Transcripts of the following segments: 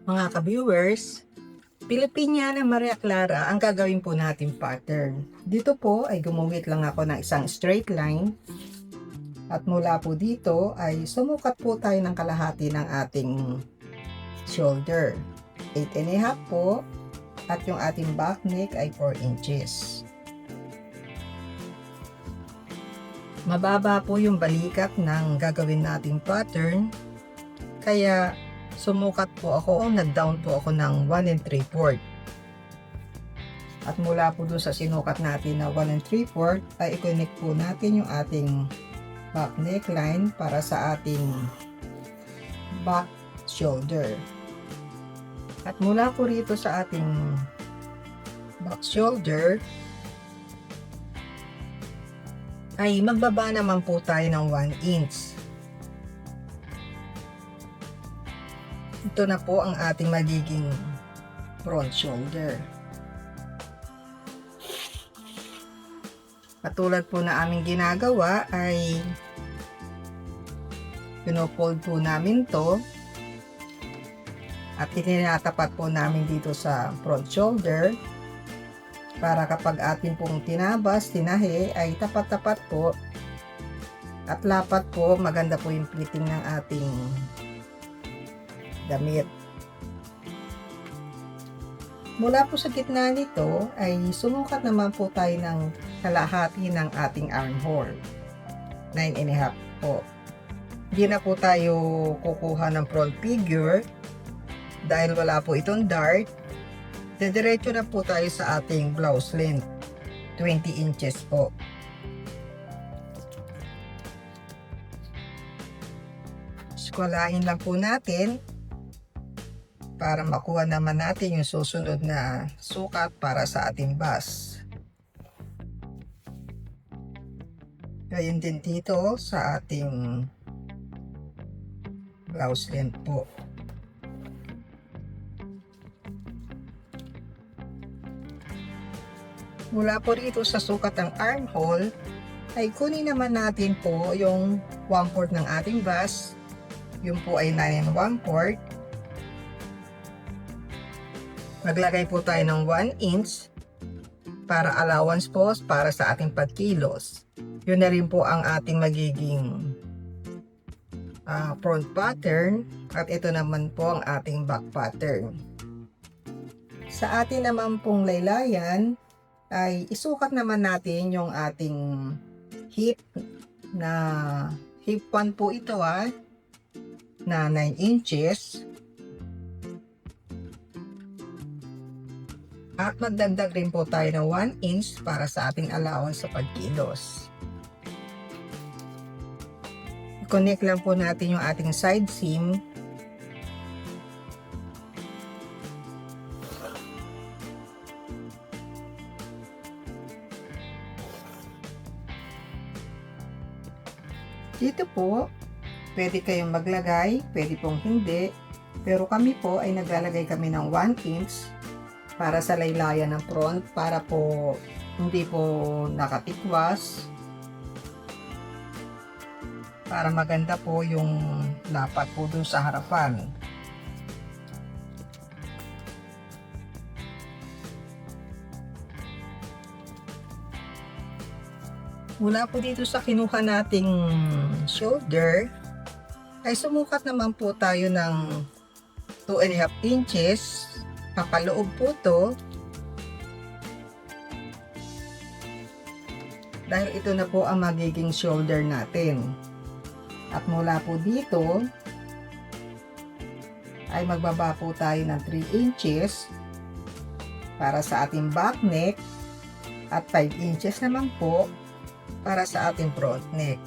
Mga ka-viewers, Pilipiniana Maria Clara ang gagawin po natin pattern. Dito po ay gumamit lang ako ng isang straight line at mula po dito ay sumukat po tayo ng kalahati ng ating shoulder. 8.5 po at yung ating back neck ay 4 inches. Mababa po yung balikat ng gagawin nating pattern, kaya sumukat po ako, nag-down po ako ng 1 3/4. At mula po dun sa sinukat natin na 1 3/4 ay i-connect po natin yung ating back neckline para sa ating back shoulder. At mula po rito sa ating back shoulder ay magbaba naman po tayo ng 1 inch. Ito na po ang ating magiging front shoulder. Katulad po na aming ginagawa ay pinofold po namin to at tinatapat po namin dito sa front shoulder para kapag atin pong tinabas, tinahi ay tapat-tapat po at lapat po, maganda po yung fitting ng ating damit. Mula po sa gitna nito ay sumukat naman po tayo ng kalahati ng ating armhole. 9.5 po. Hindi na po tayo kukuha ng front figure dahil wala po itong dart. Diretso na po tayo sa ating blouse length. 20 inches po. Skwalahin lang po natin para makuha naman natin yung susunod na sukat para sa ating bust. Gayun din dito sa ating blouse length po. Mula po rito sa sukat ng armhole ay kunin naman natin po yung 1/4 ng ating bust. Yun po ay 9 1/4. Maglagay po tayo ng 1 inch para allowance po para sa ating pagkilos. Yun na rin po ang ating magiging front pattern at ito naman po ang ating back pattern. Sa atin naman pong laylayan ay isukat naman natin yung ating hip na hip 1 po ito na 9 inches. At magdagdag rin po tayo ng 1 inch para sa ating allowance sa pagkilos. I-connect lang po natin yung ating side seam. Dito po, pwede kayong maglagay, pwede pong hindi. Pero kami po ay naglalagay kami ng 1 inch para sa laylayan ng front para po hindi po nakatikwas. Para maganda po yung lapat po dun sa harapan. Mula po dito sa kinuha nating shoulder, ay sumukat naman po tayo ng 2.5 inches. Papaloob po to. Dahil ito na po ang magiging shoulder natin. At mula po dito, ay magbaba po tayo ng 3 inches para sa ating back neck at 5 inches naman po para sa ating front neck.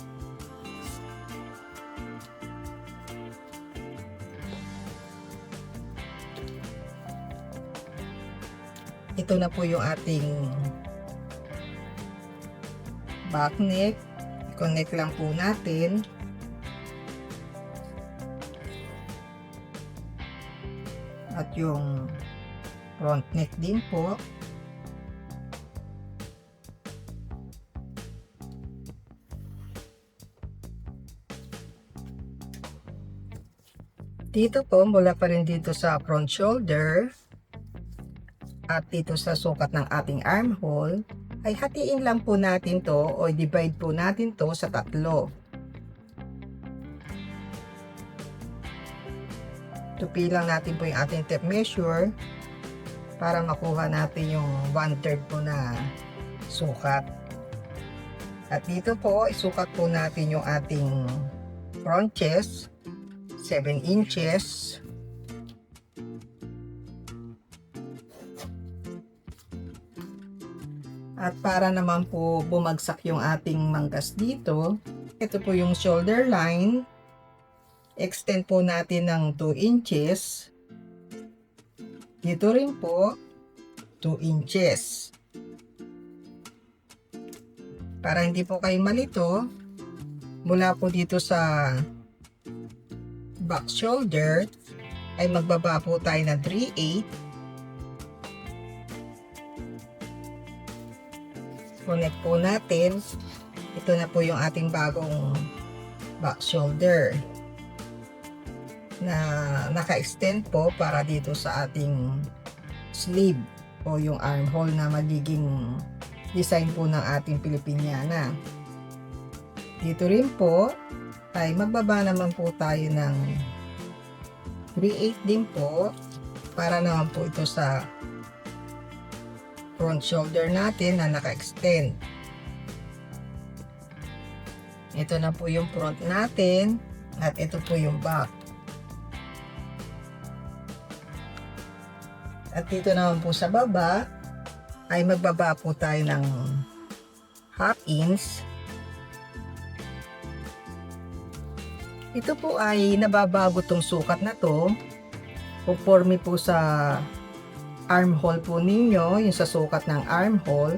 Ito na po yung ating back neck. I-connect lang po natin. At yung front neck din po. Dito po, mula pa rin dito sa front shoulder at dito sa sukat ng ating armhole, ay hatiin lang po natin to o divide po natin to sa tatlo. Tupi lang natin po yung ating tape measure para makuha natin yung 1/3 po na sukat. At dito po, isukat po natin yung ating front chest, 7 inches. At para naman po bumagsak yung ating manggas dito, ito po yung shoulder line. Extend po natin ng 2 inches. Dito rin po, 2 inches. Para hindi po kayo malito, mula po dito sa back shoulder, ay magbaba po tayo ng 3/8. Connect po natin. Ito na po yung ating bagong back shoulder na naka-extend po para dito sa ating sleeve o yung armhole na magiging design po ng ating Pilipiniana. Dito rin po ay magbaba naman po tayo ng 3/8 din po para naman po ito sa front shoulder natin na naka-extend. Ito na po yung front natin at ito po yung back. At dito naman po sa baba ay magbaba po tayo ng 1/2 inch. Ito po ay nababago tong sukat na to conforme po sa armhole po ninyo, yung sa sukat ng armhole.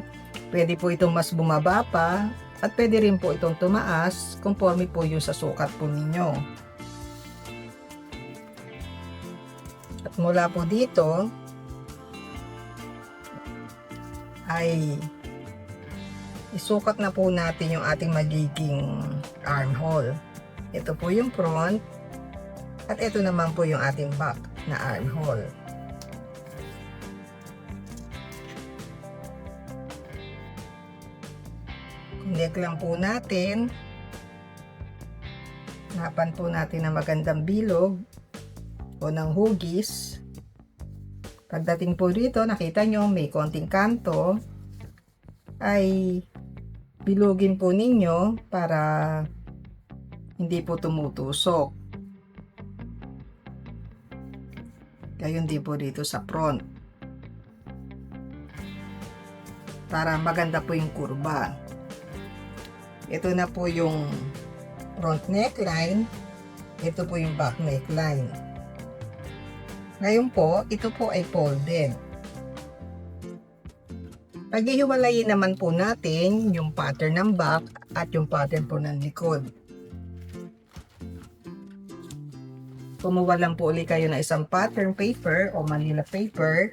Pwede po itong mas bumaba pa at pwede rin po itong tumaas conforme po yung sa sukat po ninyo. At mula po dito ay isukat na po natin yung ating magiging armhole. Ito po yung front at ito naman po yung ating back na armhole. Connect lang po natin. Hanapan po natin ng magandang bilog o ng hugis. Pagdating po dito, nakita nyo may konting kanto, ay bilugin po ninyo para hindi po tumutusok. Gayon din po dito sa front. Para maganda po yung kurba. Ito na po yung front neckline. Ito po yung back neckline. Ngayon po, ito po ay folded. Paghihiwalayin naman po natin yung pattern ng back at yung pattern po ng likod. Kumuha lang po ulit kayo ng isang pattern paper o Manila paper.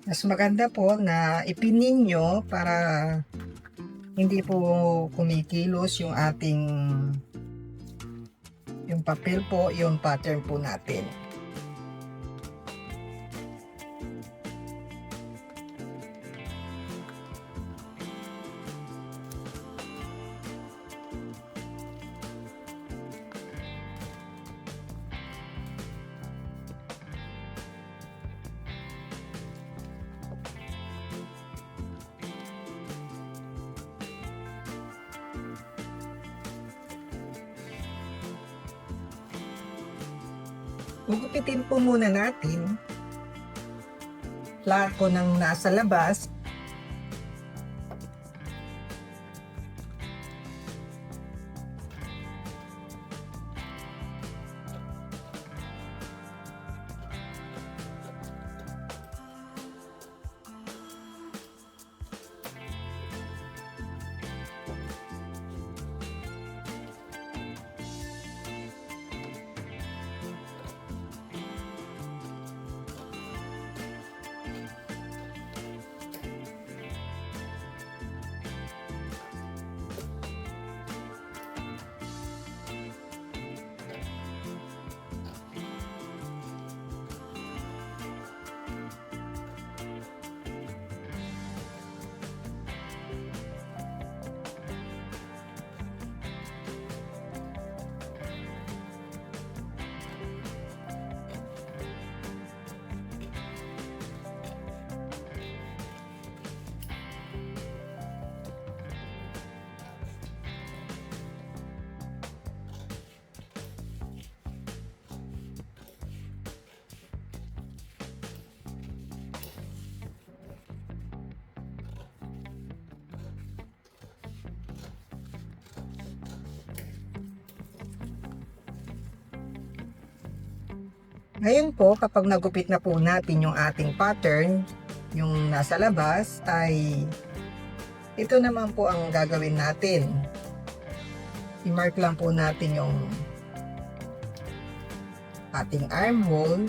Mas maganda po na ipinin nyo para hindi po kumikilos yung ating yung papel po, yung pattern po natin. Gugupitin po muna natin lahat po ng nasa labas. Ngayon po, kapag nagupit na po natin yung ating pattern, yung nasa labas, ay ito naman po ang gagawin natin. I-mark lang po natin yung ating armhole.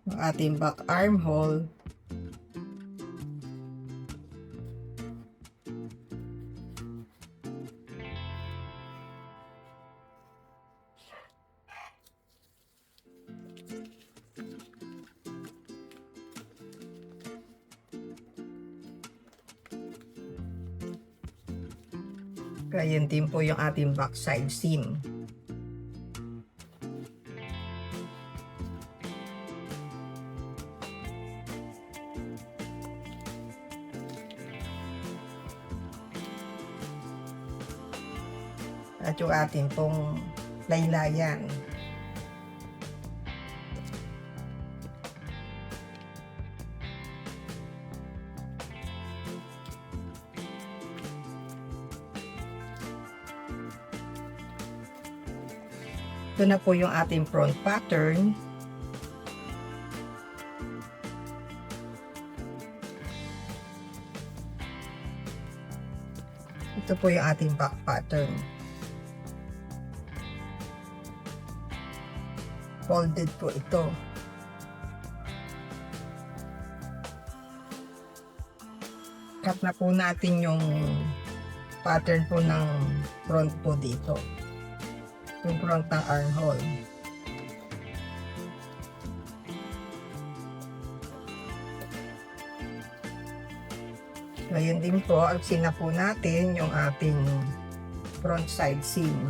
Yung ating back armhole. Ganyan din po yung ating backside seam. At yung ating pong laylayan. Ito na po yung ating front pattern. Ito po yung ating back pattern. Folded po ito. Cut na po natin yung pattern po ng front po dito. Yung front ng armhole. Ngayon din po, alsin na po natin yung ating front side seam.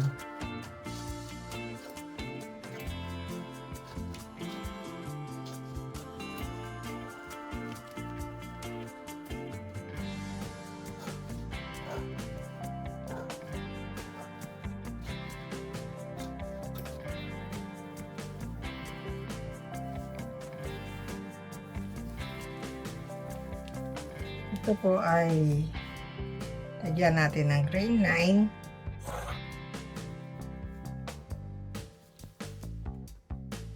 Ito po ay lagyan natin ng green line.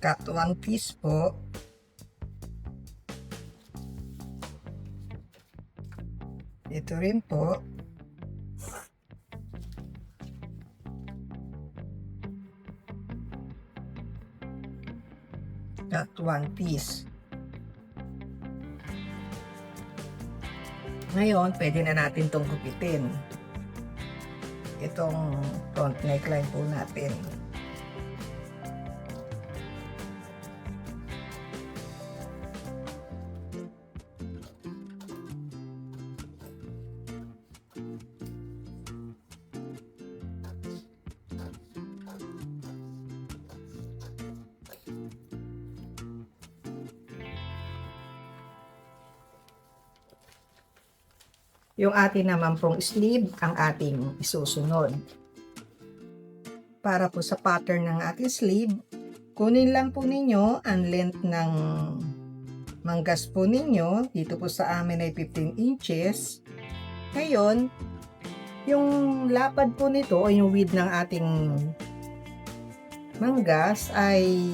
Cut 1 piece po. Ito rin po. Cut 1 piece. Ngayon, pwede na natin itong gupitin. Itong front neckline po natin. Yung atin naman pong sleeve ang ating isusunod. Para po sa pattern ng ating sleeve, kunin lang po ninyo ang length ng manggas po ninyo. Dito po sa amin ay 15 inches. Ngayon, yung lapad po nito o yung width ng ating manggas ay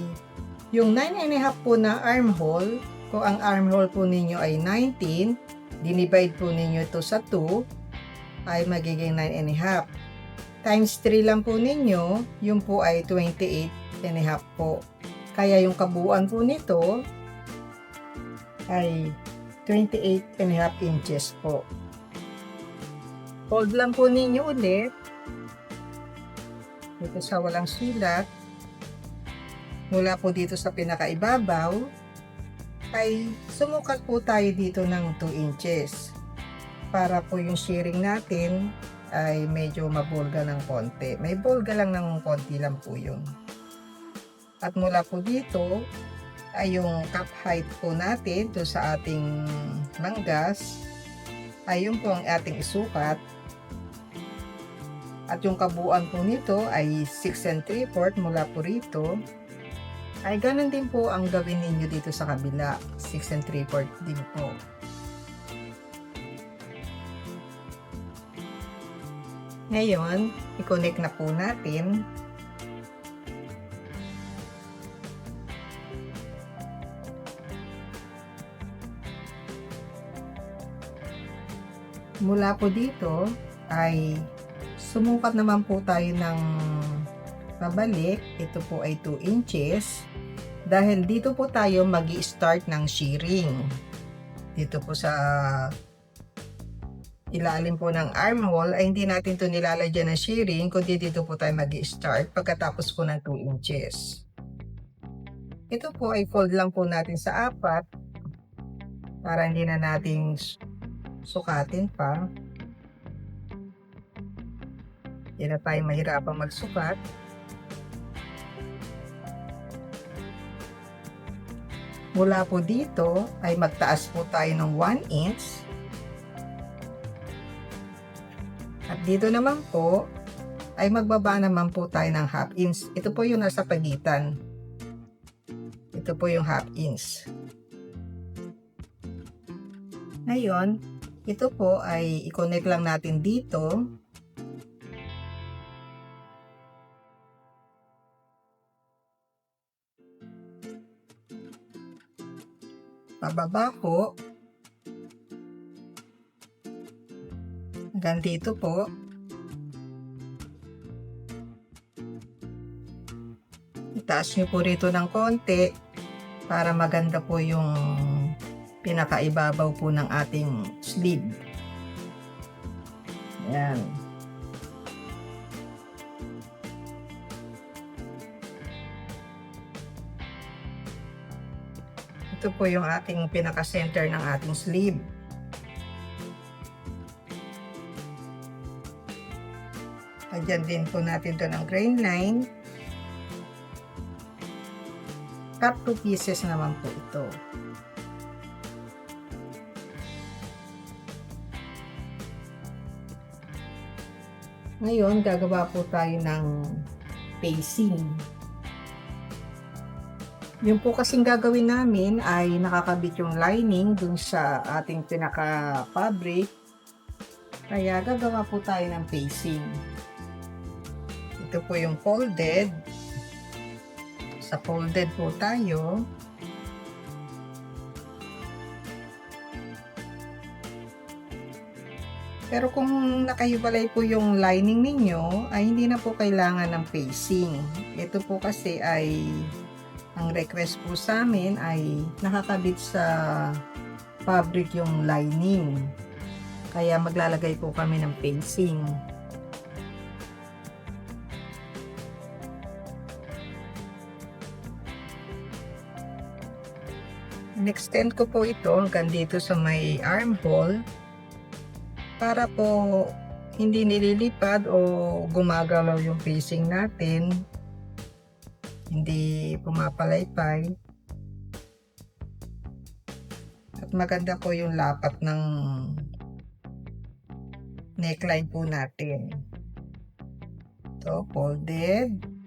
yung 9.5 po na armhole. Kung ang armhole po ninyo ay 19, dinivide po ninyo ito sa 2, ay magiging 9.5. Times 3 lang po ninyo, yun po ay 28.5 po. Kaya yung kabuuan po nito ay 28.5 inches po. Fold lang po ninyo ulit. Dito sa walang sulat. Mula po dito sa pinakaibabaw, ay sumukat po tayo dito ng 2 inches para po yung shearing natin ay medyo mabulga ng konti. May bulga lang ng konti lang po yun. At mula po dito ay yung cap height po natin to sa ating manggas ay yun po ang ating isukat. At yung kabuuan po nito ay 6 3/4 mula po rito. Ay ganun din po ang gawin ninyo dito sa kabila, 6 3/4 din po. Ngayon, i-connect na po natin. Mula po dito ay sumukat naman po tayo ng pabalik. Ito po ay 2 inches. Dahil dito po tayo mag-i-start ng shearing. Dito po sa ilalim po ng armhole ay hindi natin ito nilalagyan ng shearing, kundi dito po tayo mag-i-start pagkatapos po ng 2 inches. Ito po ay fold lang po natin sa 4 para hindi na natin sukatin pa. Hindi na tayo mahirapang magsukat. Mula po dito ay magtaas po tayo ng 1 inch. At dito naman po ay magbaba naman po tayo ng 1/2 inch. Ito po yung nasa pagitan. Ito po yung 1/2 inch. Ngayon, ito po ay i-connect lang natin dito. Pababa po. Hanggang dito po. Itaas nyo po rito ng konti para maganda po yung pinakaibabaw po ng ating sleeve. Ayan. Ito po yung ating pinaka-center ng ating sleeve. Lagyan din po natin ito ng grain line. Cut 2 pieces naman po ito. Ngayon, gagawa po tayo ng facing. Yung po kasing gagawin namin ay nakakabit yung lining dun sa ating pinaka-fabric. Kaya gagawa po tayo ng facing. Ito po yung folded. Sa folded po tayo. Pero kung nakahiwalay po yung lining ninyo, ay hindi na po kailangan ng facing. Ito po kasi ay, ang request po sa amin ay nakakabit sa fabric yung lining. Kaya maglalagay po kami ng facing. In-extend ko po ito hanggang dito sa may armhole. Para po hindi nililipad o gumagalaw yung facing natin, hindi pumapalaypay, at maganda po yung lapat ng neckline po natin. Ito, folded.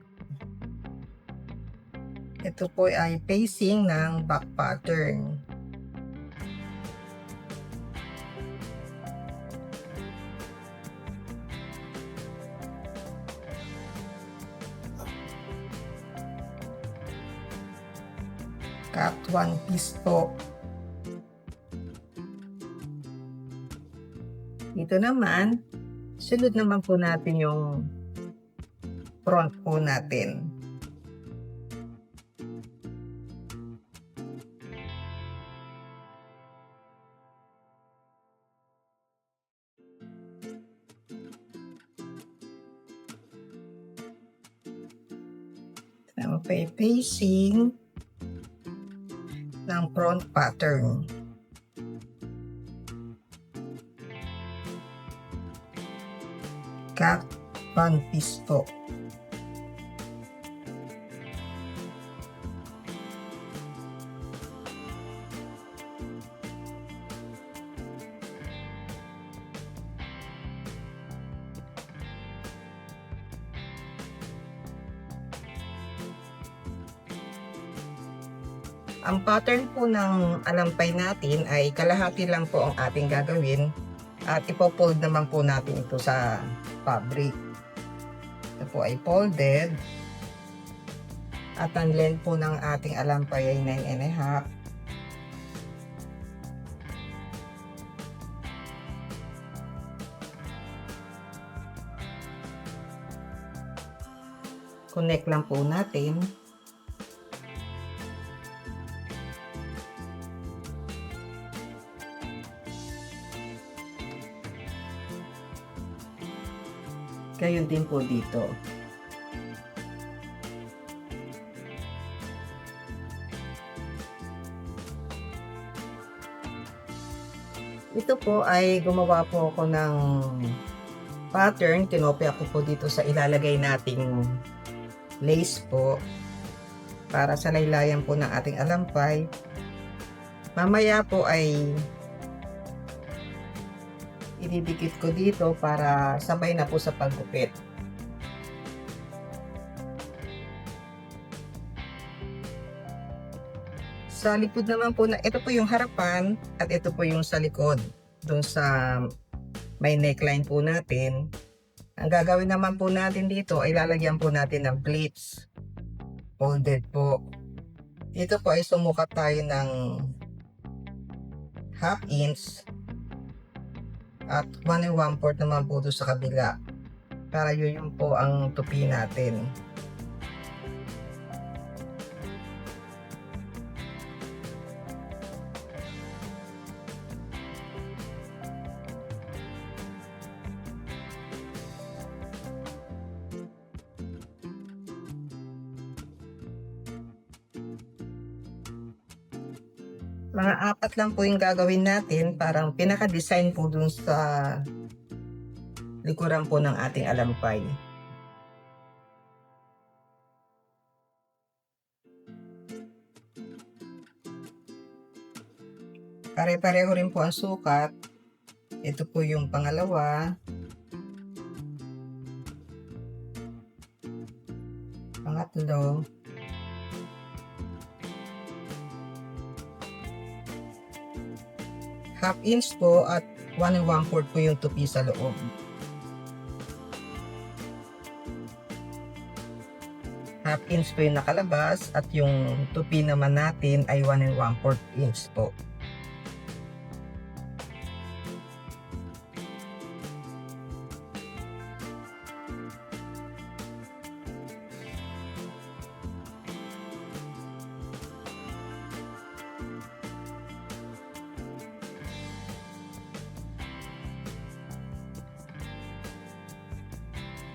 Ito po ay facing ng back pattern. Cut 1 piece po. Dito naman, sunod naman po natin yung front po natin. Okay, facing ng front pattern. Cut 1 piece po. Ang pattern po ng alampay natin ay kalahati lang po ang ating gagawin at ipo-fold naman po natin ito sa fabric. Ito po ay folded. At ang length po ng ating alampay ay 9.5. Connect lang po natin. Gayon din po dito. Ito po ay gumawa po ako ng pattern. Tinopya ko po dito sa ilalagay nating lace po para sa laylayan po ng ating alampay. Mamaya po ay ididikit ko dito para sabay na po sa paggupit. Sa likod naman po, ito po yung harapan at ito po yung sa likod. Doon sa may neckline po natin. Ang gagawin naman po natin dito ay lalagyan po natin ng pleats. Folded po. Dito po ay sumukat tayo ng 1/2 inch. At 1 1/4 naman po doon sa kabila. Para yun po ang tupi natin. Mga 4 lang po yung gagawin natin, parang pinaka-design po dun sa likuran po ng ating alampay. Pare-pareho rin po ang sukat. Ito po yung pangalawa. Pangatlo. Half inch po at 1 1/4 po yung tupi sa loob. Half inch po yung nakalabas at yung tupi naman natin ay 1 1/4 inch po.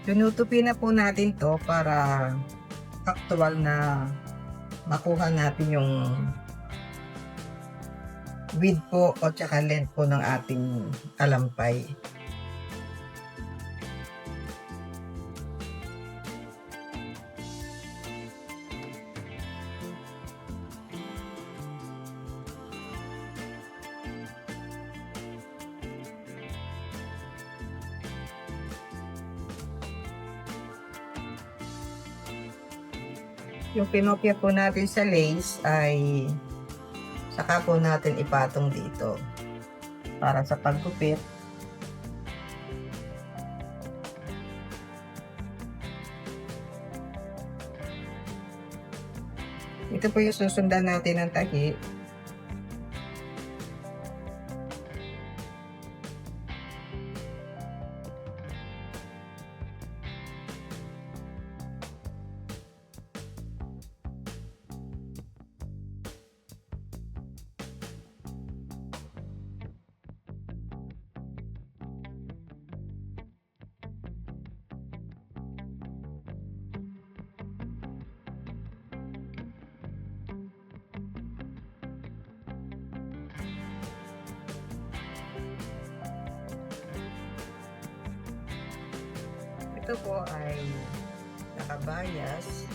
Tinutupi na po natin to para actual na makuha natin yung width po o tsaka length po ng ating alampay. Yung pinopya po natin sa lace ay saka po natin ipatong dito para sa paggupit. Ito po yung susundan natin ng tahi. Ito po ay nakabayas.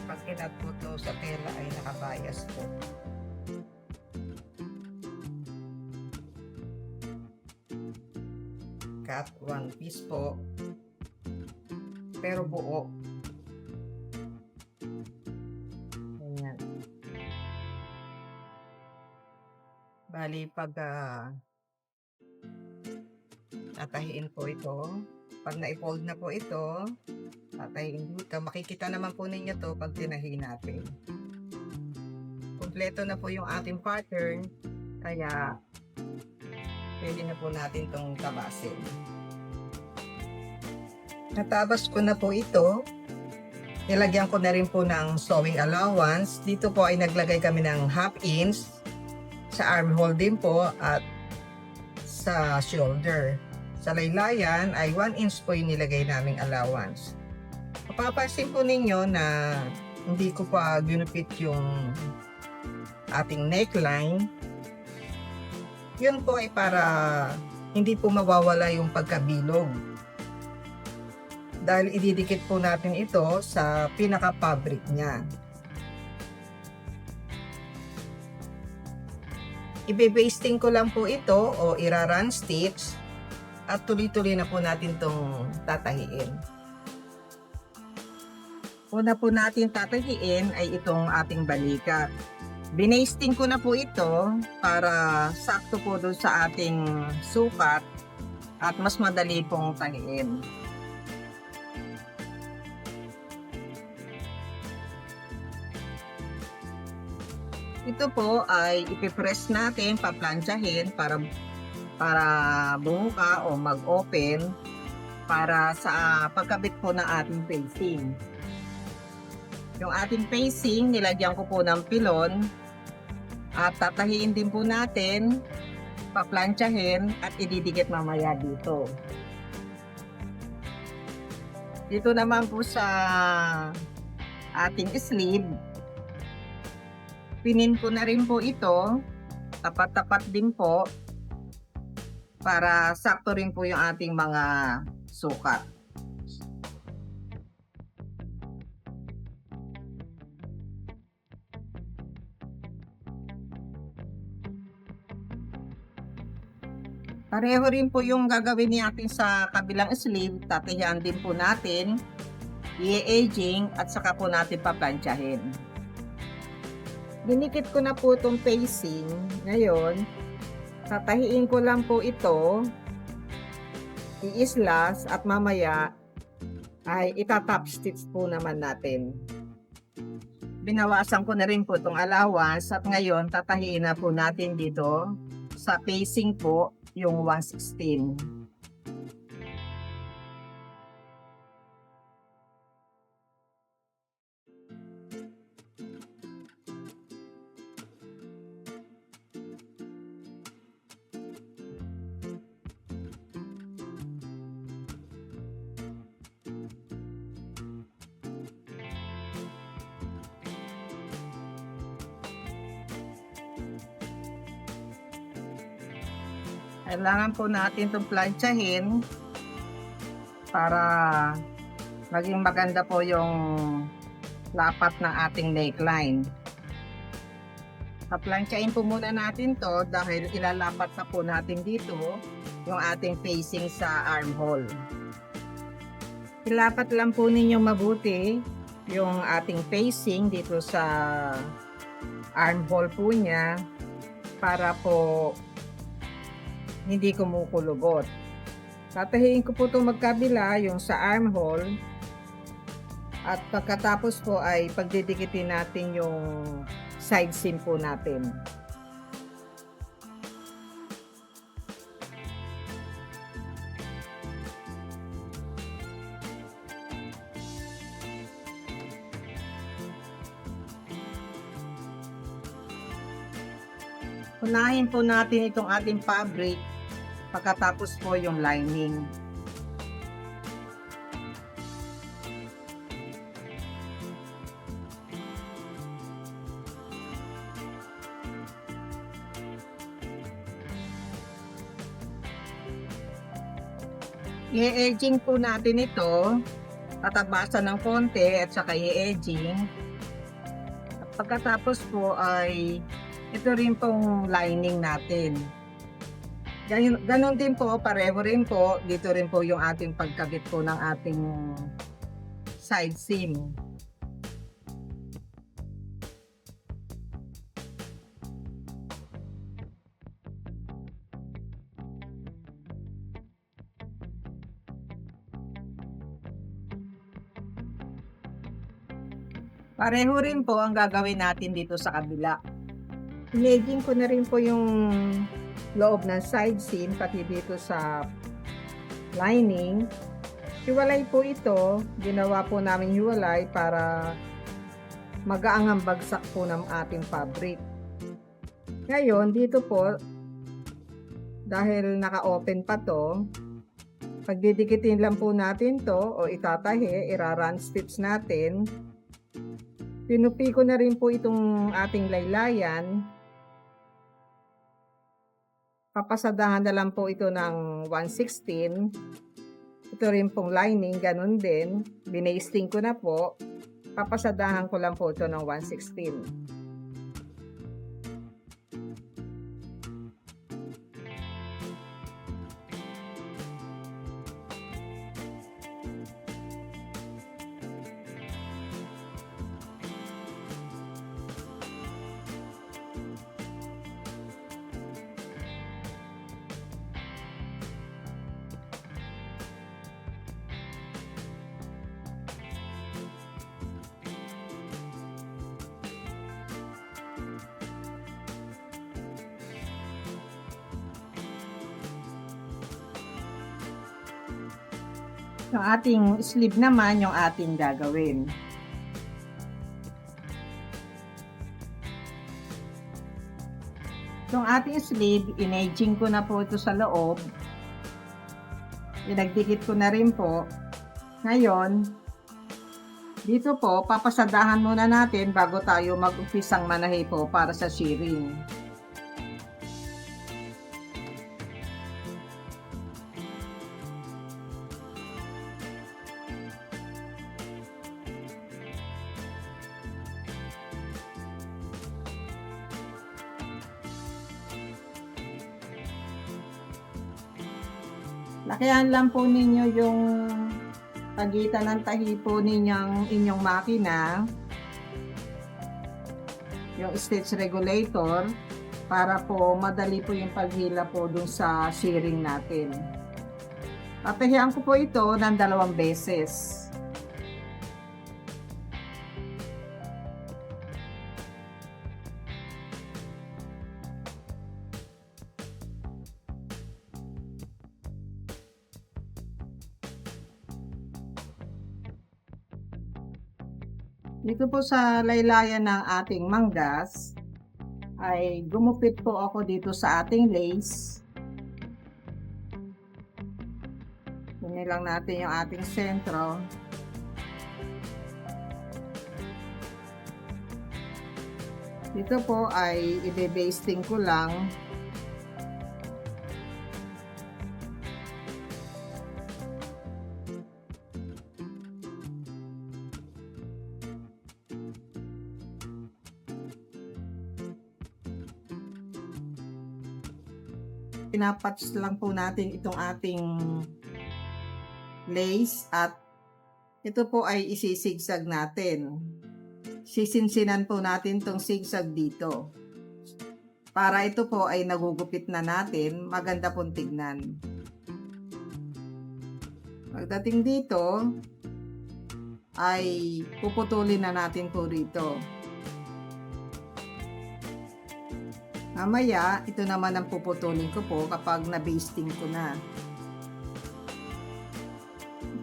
Pag kinat po to sa tela ay nakabayas po. Cut 1 piece po. Pero buo. Ayan. Bali pag Tatahiin po ito. Pag na-fold na po ito, tatahiin dito. Makikita naman po ninyo to pag tinahi natin. Kompleto na po yung ating pattern, kaya pwede na po natin itong tabasin. Natabas ko na po ito. Nilagyan ko na rin po ng sewing allowance. Dito po ay naglagay kami ng 1/2 inch sa armhole din po at sa shoulder. Sa laylayan ay 1 inch po yung nilagay naming allowance. Mapapansin po ninyo na hindi ko pa ginupit yung ating neckline. Yun po ay para hindi po mawawala yung pagkabilog. Dahil ididikit po natin ito sa pinaka-fabric niya. Ibe-basting ko lang po ito o ira-run stitch at tuloy-tuloy na po natin itong tatahiin. Una po natin tatahiin ay itong ating balikat. Binasting ko na po ito para sakto po doon sa ating sukat at mas madali pong tahiin. Ito po ay ipipress natin, paplansyahin para bumuka o mag-open para sa pagkabit po ng ating facing. Yung ating facing, nilagyan ko po ng pilon at tatahiin din po natin, paplansyahin at ididikit mamaya dito. Dito naman po sa ating sleeve, pinin ko na rin po ito, tapat-tapat din po, para sakto rin po yung ating mga sukat. Pareho rin po yung gagawin natin sa kabilang sleeve, tatahian din po natin, i-edging at saka po natin paplansyahin. Dinikit ko na po itong facing. Ngayon, tatahiin ko lang po ito, i-islas at mamaya ay itatop stitch po naman natin. Binawasan ko na rin po itong allowance at ngayon tatahiin na po natin dito sa facing po yung 1/16. Kailangan po natin itong plansyahin para maging maganda po yung lapat ng ating neckline. Paplansyahin po muna natin to dahil ilalapat na po natin dito yung ating facing sa armhole. Ilapat lang po ninyo mabuti yung ating facing dito sa armhole po niya para po hindi kumukulubot. Tatahiin ko po itong magkabila yung sa armhole at pagkatapos po ay pagdidikitin natin yung side seam po natin. Unahin po natin itong ating fabric, pagkatapos po yung lining. I-edging po natin ito, tatabasan ng konti at saka i-edging. At pagkatapos po ay ito rin pong lining natin. Ganon din po, pareho rin po, dito rin po yung ating pagkabit po ng ating side seam. Pareho rin po ang gagawin natin dito sa kabila. Imagine ko na rin po yung loob ng side seam pati dito sa lining. Hiwalay po ito. Ginawa po namin hiwalay para magaang ang bagsak po ng ating fabric. Ngayon, dito po, dahil naka-open pa to, pagdidikitin lang po natin to o itatahi, ira-run stitch natin. Pinupi ko na rin po itong ating laylayan. Papasadahan na lang po ito ng 1/16. Ito rin pong lining, ganun din. Binasting ko na po. Papasadahan ko lang po ito ng 1/16. Yung ating sleeve naman yung ating gagawin. Yung ating sleeve, inaging ko na po ito sa loob. Pinagdikit ko na rin po. Ngayon, dito po, papasadahan muna natin bago tayo mag-umpisang manahi po para sa shearing. Lakihan lang po ninyo yung pagitan ng tahi po inyong makina, yung stitch regulator, para po madali po yung paghila po dun sa shearing natin. Tatahian ko po ito ng 2 beses. Dito po sa laylayan ng ating manggas, ay gumupit po ako dito sa ating lace. Kunin lang natin yung ating sentro. Dito po ay ibe-basting ko lang. Pinapatch lang po natin itong ating lace at ito po ay isisigsag natin. Sisinsinan po natin itong sigsag dito. Para ito po ay nagugupit na natin, maganda pong tignan. Pagdating dito, ay puputulin na natin po rito. Mamaya, ito naman ang puputulin ko po kapag na-basting ko na.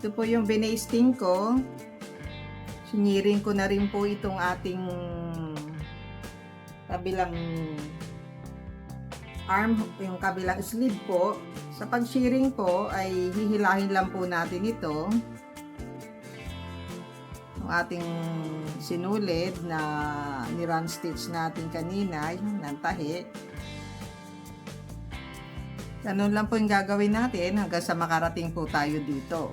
Ito po yung binasting ko. Siniring ko na rin po itong ating kabilang arm, yung kabilang sleeve po. Sa pag-shearing po ay hihilahin lang po natin ito. Yung ating sinulid na ni-run stitch natin kanina, yung nantahi. Ganun lang po yung gagawin natin hanggang sa makarating po tayo dito.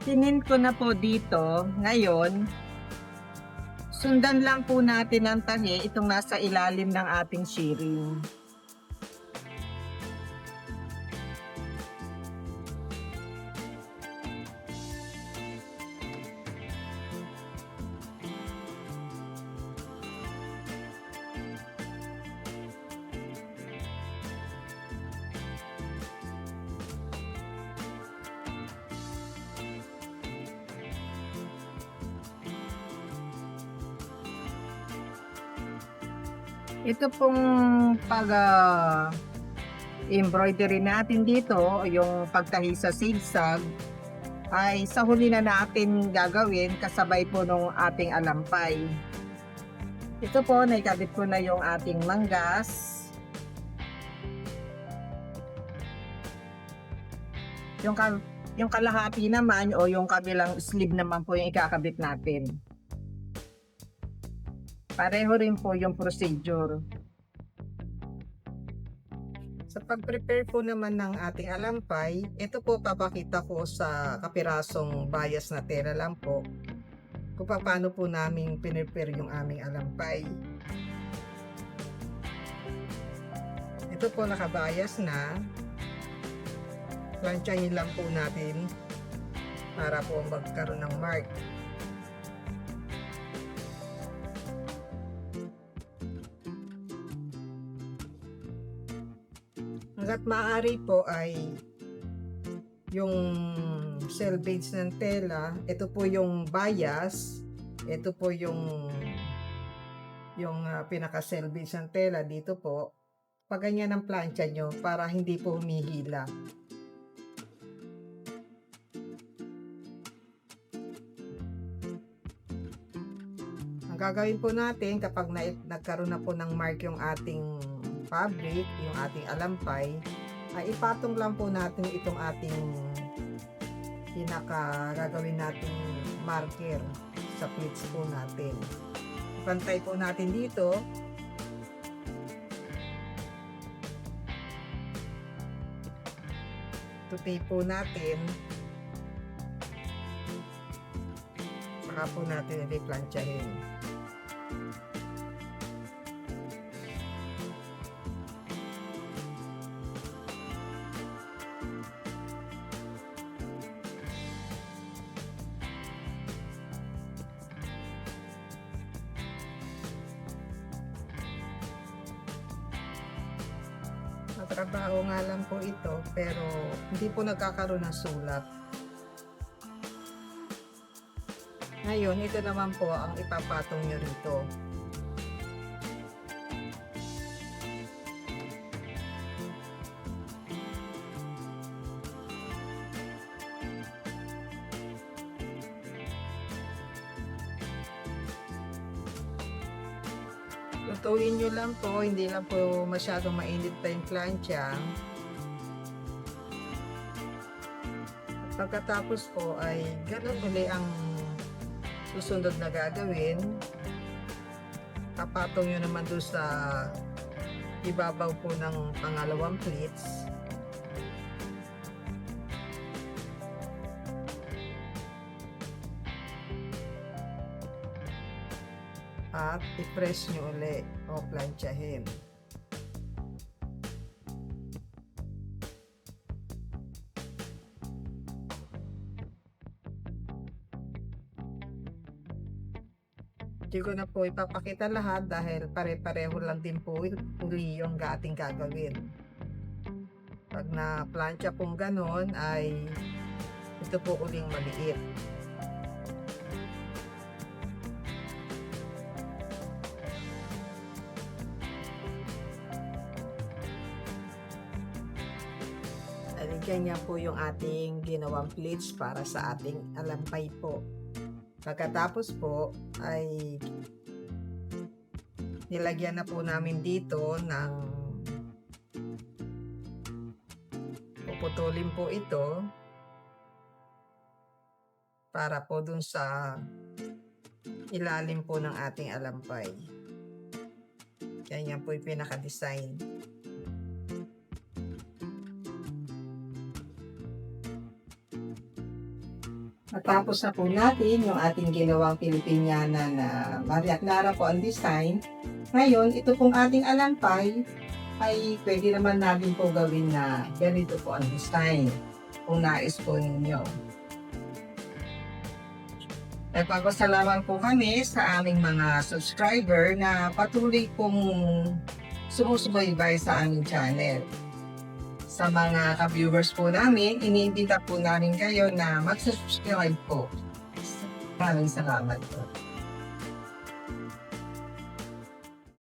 Tinin ko na po dito. Ngayon, sundan lang po natin ang tahi itong nasa ilalim ng ating shearing. Ito pong embroidery natin dito, yung pagtahi sa zigzag, ay sa huli na natin gagawin kasabay po nung ating alampay. Ito po, naikabit ko na yung ating manggas. Yung kalahati naman o yung kabilang sleeve naman po yung ikakabit natin. Pareho rin po yung procedure. Sa pag-prepare po naman ng ating alampay, ito po papakita ko sa kapirasong bias na tela lang po kung paano po namin pinrepare yung aming alampay. Ito po nakabias na. Plansyahin lang po natin para po magkaroon ng mark. Hanggat maaari po ay yung selvage ng tela, ito po yung bias, ito po yung pinaka-selvage ng tela dito po. Pag ganyan ang plancha nyo para hindi po humihila. Ang gagawin po natin kapag nagkaroon na po ng mark yung ating fabric, yung ating alampay, ay ipatong lang po natin itong ating gagawin nating marker sa pleats po natin. Ipantay po natin dito. Tape po natin. Saka po natin i-planchahin. Trabaho nga lang po ito pero hindi po nagkakaroon ng sulat. Ngayon, ito naman po ang ipapatong nyo rito. Lutuin nyo lang po, hindi lang po masyadong mainit pa yung plancha. Pagkatapos po ay ganun uli ang susunod na gagawin. Kapatong nyo naman doon sa ibabaw po ng pangalawang pleats. At i-press nyo uli o planchahin. Hindi ko na po ipapakita lahat dahil pare-pareho lang din po uli yung ating gagawin. Pag na-plancha pong ganon ay ito po uling maliit. Ganyan po yung ating ginawang pleats para sa ating alampay po. Pagkatapos po ay nilagyan na po namin dito ng puputulin po ito para po dun sa ilalim po ng ating alampay. Ganyan po yung pinaka-design. Natapos na po natin yung ating ginawang Pilipiniana na Maria Clara po ang design. Ngayon, ito pong ating alampay ay pwede naman natin po gawin na ganito po ang design kung nais po ninyo. Nagpapasalamat po kami sa aming mga subscriber na patuloy pong sumusubaybay sa aming channel. Sa mga ka-viewers po namin, iniimbita po namin kayo na mag-subscribe po. Maraming salamat po.